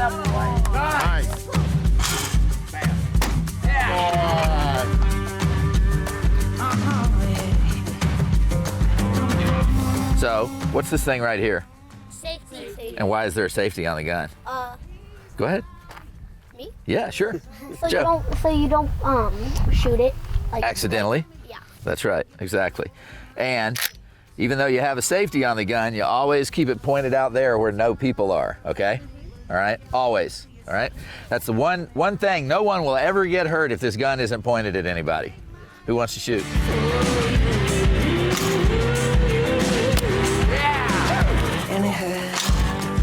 Line up, boy. Nice. Bam. Yeah. So, what's this thing right here? Safety. And why is there safety on the gun? Go ahead. Me? Yeah, sure. So you don't shoot it like Accidentally. Yeah. That's right, exactly. And even though you have a safety on the gun, you always keep it pointed out there where no people are, okay? All right, always, all right? That's the one thing, no one will ever get hurt if this gun isn't pointed at anybody. Who wants to shoot?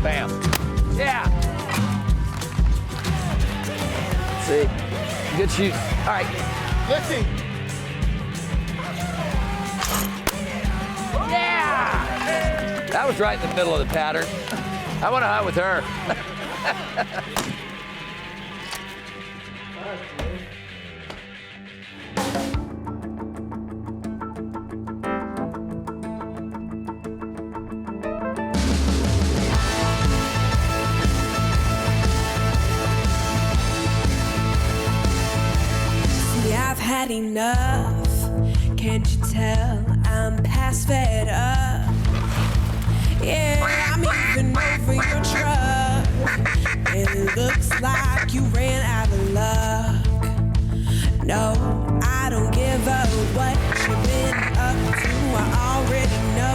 Bam. Yeah. See, good shoot. All right. Let's see. Yeah. That was right in the middle of the pattern. I want to hunt with her. I've had enough, can't you tell I'm past fed up? Yeah, I'm even over your truck, and it looks like you ran out of luck. No, I don't give up what you've been up to, I already know.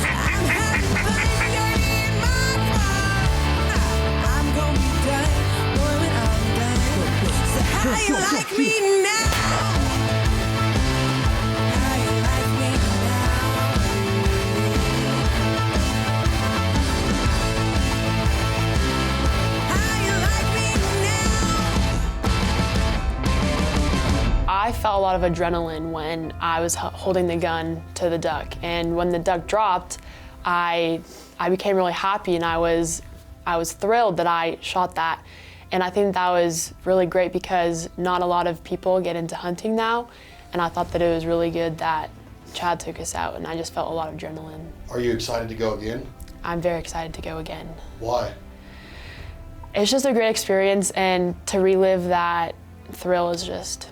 I'm having fun, you're in my car. I'm gonna be done, boy, when I'm done. So how you like me now? I felt a lot of adrenaline when I was holding the gun to the duck, and when the duck dropped, I became really happy, and I was thrilled that I shot that. And I think that was really great because not a lot of people get into hunting now, and I thought that it was really good that Chad took us out, and I just felt a lot of adrenaline. Are you excited to go again? I'm very excited to go again. Why? It's just a great experience, and to relive that thrill is just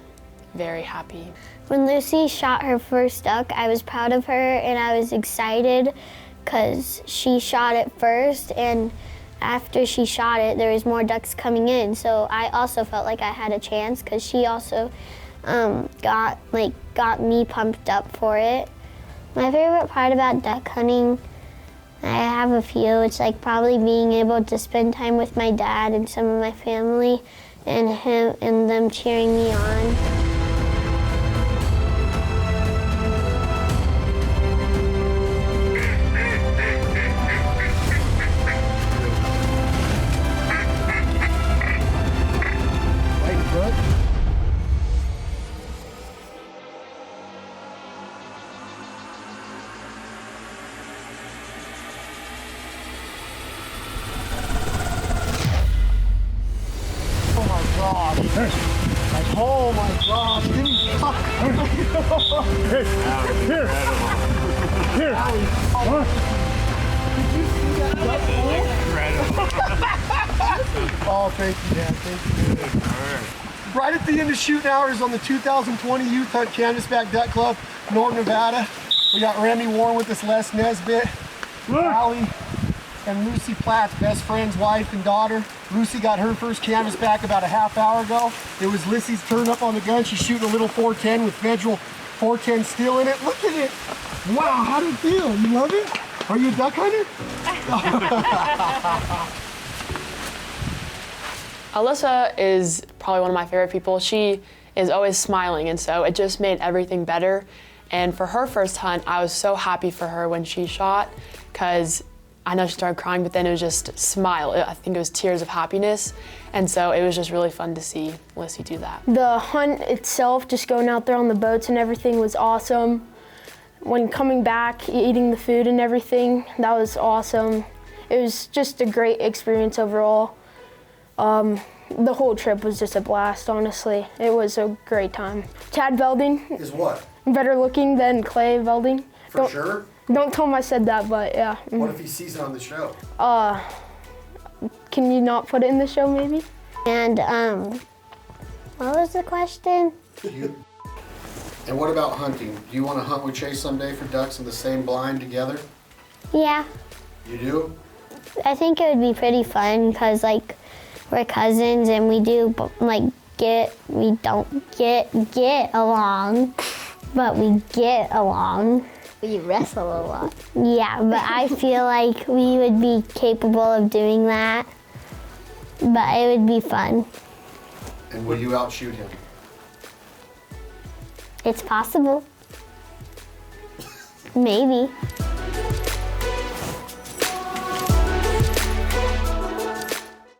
very happy. When Lucy shot her first duck, I was proud of her and I was excited because she shot it first, and after she shot it, there was more ducks coming in. So I also felt like I had a chance because she also got me pumped up for it. My favorite part about duck hunting, I have a few. It's like probably being able to spend time with my dad and some of my family, and him and them cheering me on. Oh my gosh, give me Here. What? Did you see that duck? Oh, thank you, Dad. Thank you. Right at the end of shooting hours on the 2020 Youth Hunt Canvasback Duck Club, Norton, Nevada. We got Remy Warren with us, Les Nesbitt, Allie, and Lucy Platt's best friend's wife and daughter. Lucy got her first canvasback about a half hour ago. It was Lissy's turn up on the gun. She's shooting a little 410 with Federal 410 steel in it. Look at it. Wow, how do you feel? You love it? Are you a duck hunter? Alyssa is probably one of my favorite people. She is always smiling, and so it just made everything better. And for her first hunt, I was so happy for her when she shot, because I know she started crying, but then it was just smile. I think it was tears of happiness. And so it was just really fun to see Lissy do that. The hunt itself, just going out there on the boats and everything, was awesome. When coming back, eating the food and everything, that was awesome. It was just a great experience overall. The whole trip was just a blast, honestly. It was a great time. Chad Velding Is what? better looking than Clay Velding. For sure? Don't tell him I said that, but yeah. What if he sees it on the show? can you not put it in the show maybe? And what was the question? And what about hunting? Do you want to hunt with Chase someday for ducks in the same blind together? Yeah, You do? I think it would be pretty fun because like we're cousins and we do like we don't get along, but we get along. We wrestle a lot. Yeah, but I feel like we would be capable of doing that, but it would be fun. And will you outshoot him? It's possible. Maybe.